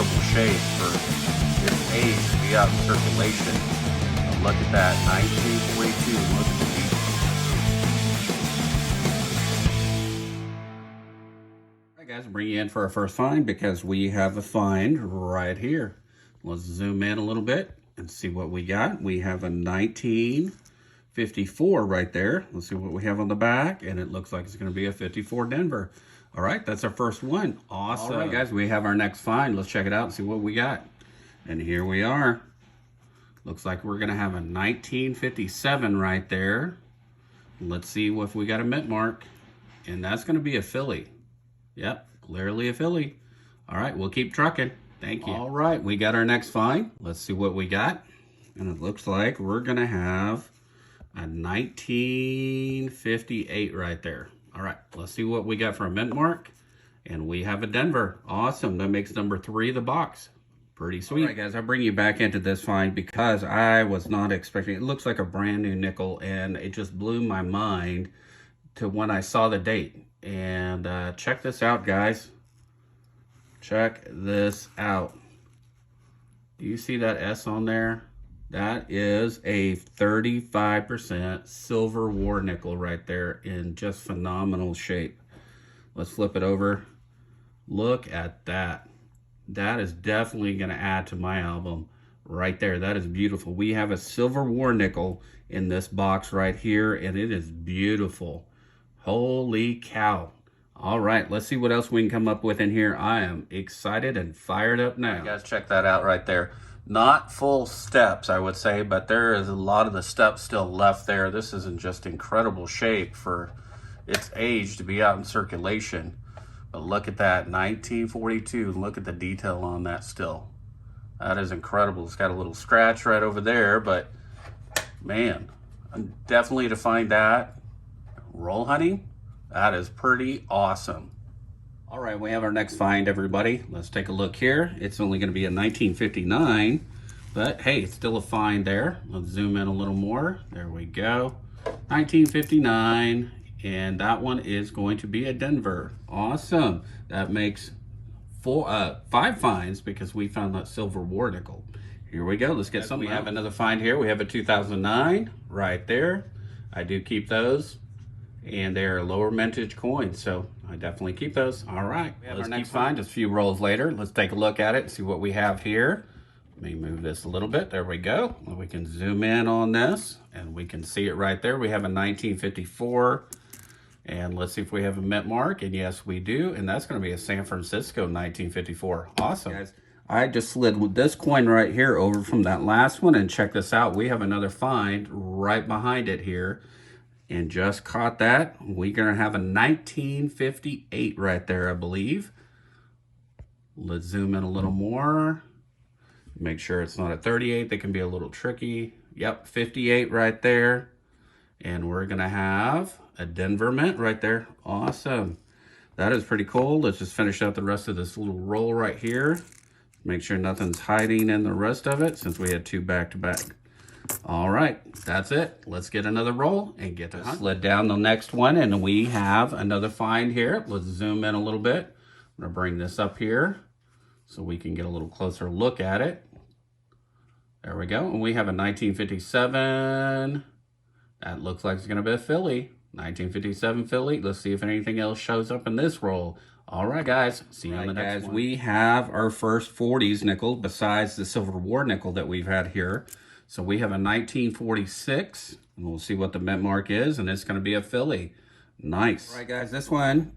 incredible shape for its age to be out in circulation. Look at that, 1942. Look at the detail. All right, guys, I'll bring you in for our first find because we have a find right here. Let's zoom in a little bit and see what we got. We have a 1954 right there. Let's see what we have on the back, and it looks like it's going to be a 54 Denver. All right, that's our first one. Awesome. All right, guys, we have our next find. Let's check it out and see what we got. And here we are. Looks like we're going to have a 1957 right there. Let's see if we got a mint mark. And that's going to be a Philly. Yep, clearly a Philly. All right, we'll keep trucking. Thank you. All right, we got our next find. Let's see what we got. And it looks like we're going to have a 1958 right there. All right, let's see what we got for a mint mark. And we have a Denver. Awesome. That makes number 3 of the box. Pretty sweet. All right, guys, I'll bring you back into this find because I was not expecting it. It looks like a brand new nickel, and it just blew my mind to when I saw the date. And check this out, guys. Check this out. Do you see that S on there? That is a 35% silver war nickel right there in just phenomenal shape. Let's flip it over. Look at that. That is definitely going to add to my album right there. That is beautiful. We have a silver war nickel in this box right here, and it is beautiful. Holy cow. All right, let's see what else we can come up with in here. I am excited and fired up now. All right, guys, check that out right there. Not full steps, I would say, but there is a lot of the steps still left there. This is in just incredible shape for its age to be out in circulation. But look at that, 1942. Look at the detail on that still. That is incredible. It's got a little scratch right over there, but man, definitely to find that roll hunting, that is pretty awesome. All right, we have our next find, everybody. Let's take a look here. It's only going to be a 1959, but hey, it's still a find there. Let's zoom in a little more. There we go. 1959, and that one is going to be a Denver. Awesome. That makes 5 finds because we found that silver war nickel. Here we go. Let's get some. We have another find here. We have a 2009 right there. I do keep those, and they're lower mintage coins, so I definitely keep those. All right, let's keep find just a few rolls later. Let's take a look at it and see what we have here. Let me move this a little bit. There we go. We can zoom in on this, and we can see it right there. We have a 1954, and let's see if we have a mint mark, and yes, we do, and that's going to be a San Francisco 1954. Awesome, guys. I just slid with this coin right here over from that last one, and check this out. We have another find right behind it here. And just caught that. We're going to have a 1958 right there, I believe. Let's zoom in a little more. Make sure it's not a 38. They can be a little tricky. Yep, 58 right there. And we're going to have a Denver mint right there. Awesome. That is pretty cool. Let's just finish out the rest of this little roll right here. Make sure nothing's hiding in the rest of it since we had 2 back-to-back. All right, that's it. Let's get another roll and get to hunt. Slid down the next one, and we have another find here. Let's zoom in a little bit. I'm gonna bring this up here so we can get a little closer look at it. There we go, and we have a 1957. That looks like it's gonna be a Philly. 1957 Philly. Let's see if anything else shows up in this roll. All right, guys, see you on the next one. We have our first 40s nickel besides the silver war nickel that we've had here. So we have a 1946, and we'll see what the mint mark is, and it's going to be a Philly. Nice. All right, guys, this one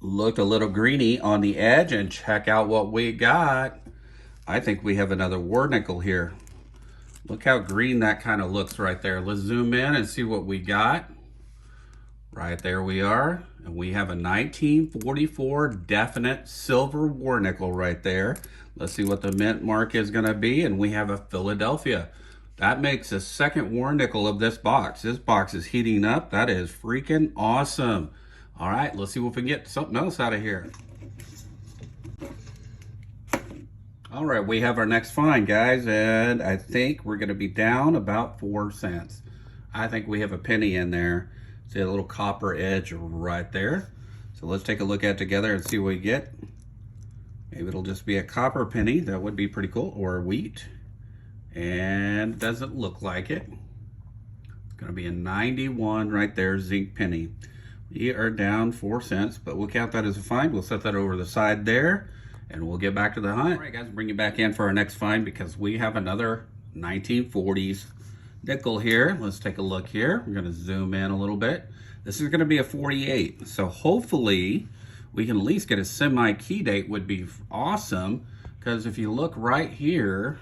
looked a little greeny on the edge, and check out what we got. I think we have another war nickel here. Look how green that kind of looks right there. Let's zoom in and see what we got. Right there we are, and we have a 1944 definite silver war nickel right there. Let's see what the mint mark is going to be, and we have a Philadelphia. That makes the second war nickel of this box. This box is heating up. That is freaking awesome. All right, let's see if we can get something else out of here. All right, we have our next find, guys, and I think we're going to be down about 4 cents. I think we have a penny in there. See a little copper edge right there. So let's take a look at it together and see what we get. Maybe it'll just be a copper penny. That would be pretty cool. Or wheat. And doesn't look like it. It's going to be a 91 right there, zinc penny. We are down 4 cents, but we'll count that as a find. We'll set that over the side there, and we'll get back to the hunt. All right, guys, bring you back in for our next find because we have another 1940s nickel here. Let's take a look here. We're going to zoom in a little bit. This is going to be a 48, so hopefully we can at least get a semi-key date. Would be awesome, because if you look right here,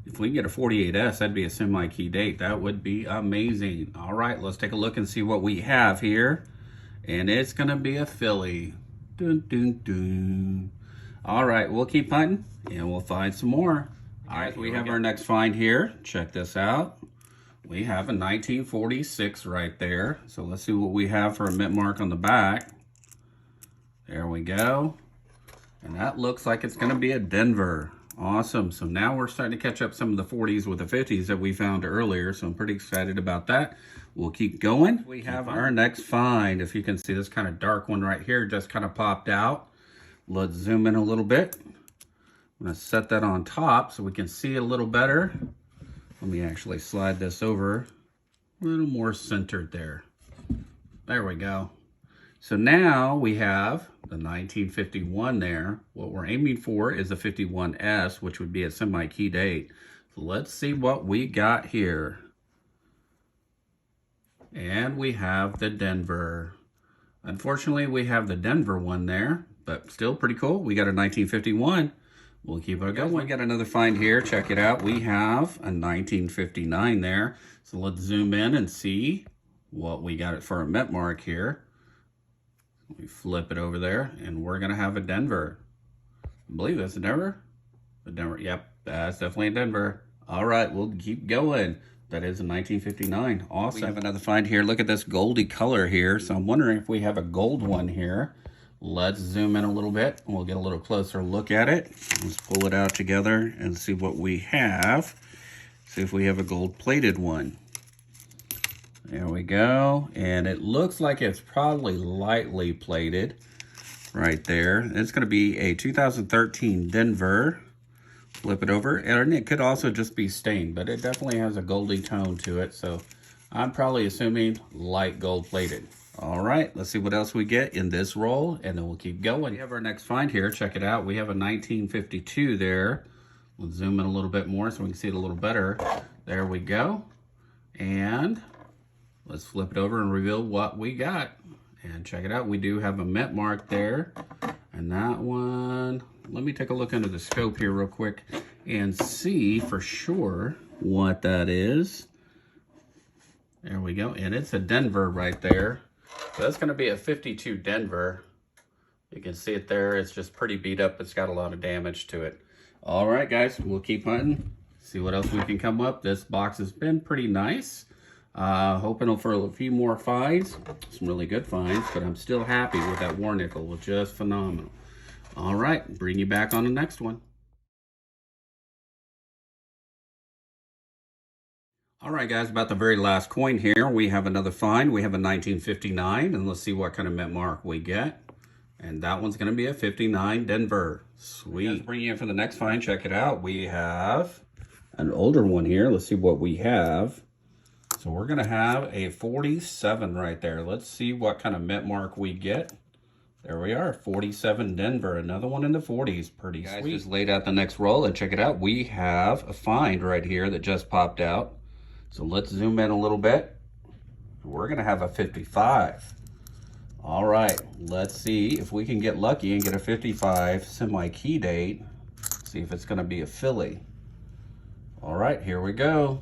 if we can get a 48S, that'd be a semi-key date. That would be amazing. All right, let's take a look and see what we have here. And it's gonna be a filly. Dun, dun, dun. All right, we'll keep hunting and we'll find some more. All right, we have our next find here. Check this out. We have a 1946 right there. So let's see what we have for a mint mark on the back. There we go. And that looks like it's gonna be a Denver. Awesome. So now we're starting to catch up some of the 40s with the 50s that we found earlier. So I'm pretty excited about that. We'll keep going. We have our next find. If you can see this kind of dark one right here just kind of popped out. Let's zoom in a little bit. I'm going to set that on top so we can see it a little better. Let me actually slide this over a little more centered there. There we go. So now we have the 1951 there. What we're aiming for is a 51S, which would be a semi-key date. So let's see what we got here. And we have the Denver. Unfortunately, we have the Denver one there, but still pretty cool. We got a 1951. We'll keep our going. We got another find here. Check it out. We have a 1959 there. So let's zoom in and see what we got it for a mint mark here. We flip it over there, and we're going to have a Denver. I believe that's a Denver. The Denver, yep, that's definitely a Denver. All right, we'll keep going. That is a 1959. Awesome. We have another find here. Look at this goldy color here. So I'm wondering if we have a gold one here. Let's zoom in a little bit, and we'll get a little closer look at it. Let's pull it out together and see what we have. See if we have a gold-plated one. There we go. And it looks like it's probably lightly plated right there. It's going to be a 2013 Denver. Flip it over. And it could also just be stained, but it definitely has a goldy tone to it. So I'm probably assuming light gold plated. All right, let's see what else we get in this roll, and then we'll keep going. We have our next find here. Check it out. We have a 1952 there. We'll zoom in a little bit more so we can see it a little better. There we go. And let's flip it over and reveal what we got. And check it out. We do have a mint mark there. And that one, let me take a look under the scope here real quick and see for sure what that is. There we go. And it's a Denver right there. So that's going to be a 52 Denver. You can see it there. It's just pretty beat up. It's got a lot of damage to it. All right, guys, we'll keep hunting. See what else we can come up. This box has been pretty nice. Hoping for a few more finds. Some really good finds, but I'm still happy with that war nickel. It was just phenomenal. All right, bring you back on the next one. All right, guys, about the very last coin here, we have another find. We have a 1959, and let's see what kind of mint mark we get. And that one's going to be a 59 Denver. Sweet. Let's bring you in for the next find. Check it out. We have an older one here. Let's see what we have. So we're going to have a 47 right there. Let's see what kind of mint mark we get. There we are, 47 Denver. Another one in the 40s. Pretty sweet. Just laid out the next roll, and check it out. We have a find right here that just popped out. So let's zoom in a little bit. We're going to have a 55. All right, let's see if we can get lucky and get a 55 semi-key date. See if it's going to be a filly. All right, here we go.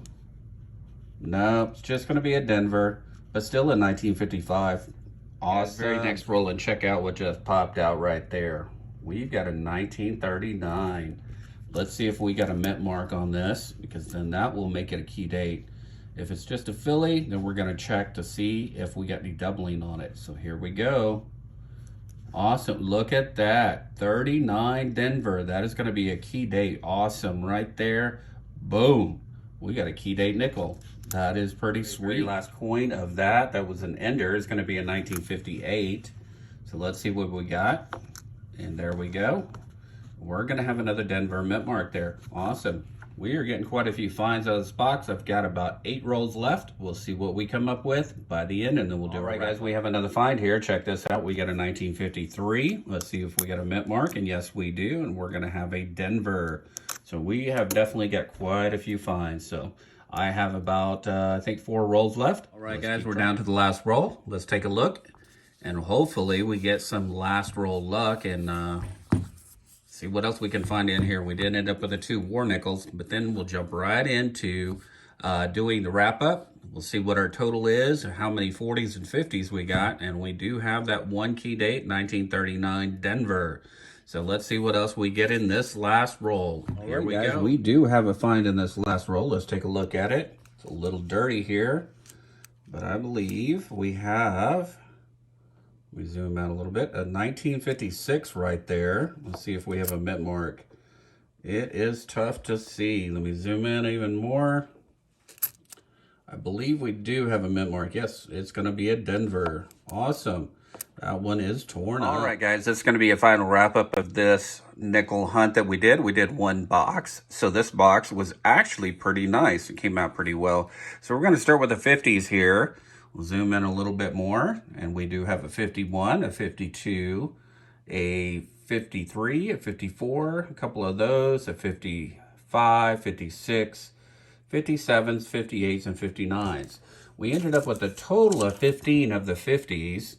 No, it's just going to be a Denver, but still a 1955. Awesome. Very next roll, and check out what just popped out right there. We've got a 1939. Let's see if we got a mint mark on this, because then that will make it a key date. If it's just a filly, then we're going to check to see if we got any doubling on it. So here we go. Awesome. Look at that. 39 Denver. That is going to be a key date. Awesome. Right there. Boom. We got a key date nickel. That is pretty sweet. Last coin of that was an ender. It's going to be a 1958. So let's see what we got. And there we go. we're going to have another Denver mint mark there. Awesome. We are getting quite a few finds out of this box. I've got about 8 rolls left. We'll see what we come up with by the end, and then we'll do it. All right, guys, we have another find here. Check this out. We got a 1953. Let's see if we got a mint mark, and yes, we do, and we're going to have a Denver. So we have definitely got quite a few finds. So I have about, I think, 4 rolls left. All right, guys, we're down to the last roll. Let's take a look, and hopefully we get some last roll luck and see what else we can find in here. We did end up with the 2 war nickels, but then we'll jump right into doing the wrap up. We'll see what our total is, how many 40s and 50s we got, and we do have that one key date, 1939 Denver. So let's see what else we get in this last roll. Here we go. We do have a find in this last roll. Let's take a look at it. It's a little dirty here, but I believe we have, we zoom out a little bit, a 1956 right there. Let's see if we have a mint mark. It is tough to see. Let me zoom in even more. I believe we do have a mint mark. Yes, it's going to be a Denver. Awesome. That one is torn up. All right, guys, this is going to be a final wrap-up of this nickel hunt that we did. We did 1 box. So this box was actually pretty nice. It came out pretty well. So we're going to start with the 50s here. We'll zoom in a little bit more, and we do have a 51, a 52, a 53, a 54, a couple of those, a 55, 56, 57s, 58s, and 59s. We ended up with a total of 15 of the 50s,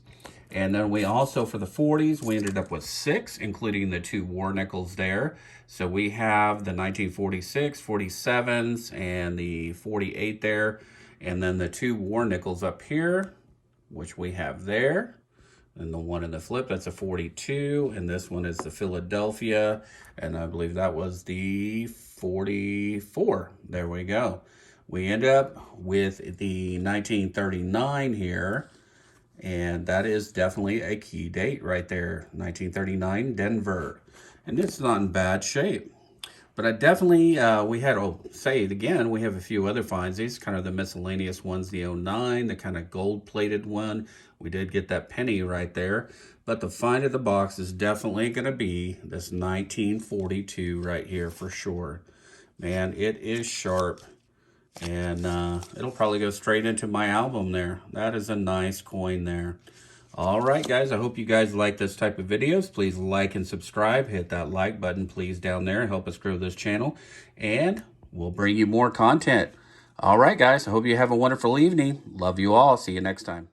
and then we also, for the 40s, we ended up with 6, including the 2 war nickels there. So we have the 1946, 47s, and the 48 there. And then the 2 war nickels up here, which we have there. And the one in the flip, that's a 42. And this one is the Philadelphia. And I believe that was the 44. There we go. We end up with the 1939 here. And that is definitely a key date right there. 1939 Denver. And it's not in bad shape. But I definitely, we had, say it again, we have a few other finds. These kind of the miscellaneous ones, the 09, the kind of gold-plated one. We did get that penny right there. But the find of the box is definitely going to be this 1942 right here for sure. Man, it is sharp. And it'll probably go straight into my album there. That is a nice coin there. All right, guys, I hope you guys like this type of videos. Please like and subscribe. Hit that like button, please, down there and help us grow this channel. And we'll bring you more content. All right, guys, I hope you have a wonderful evening. Love you all. See you next time.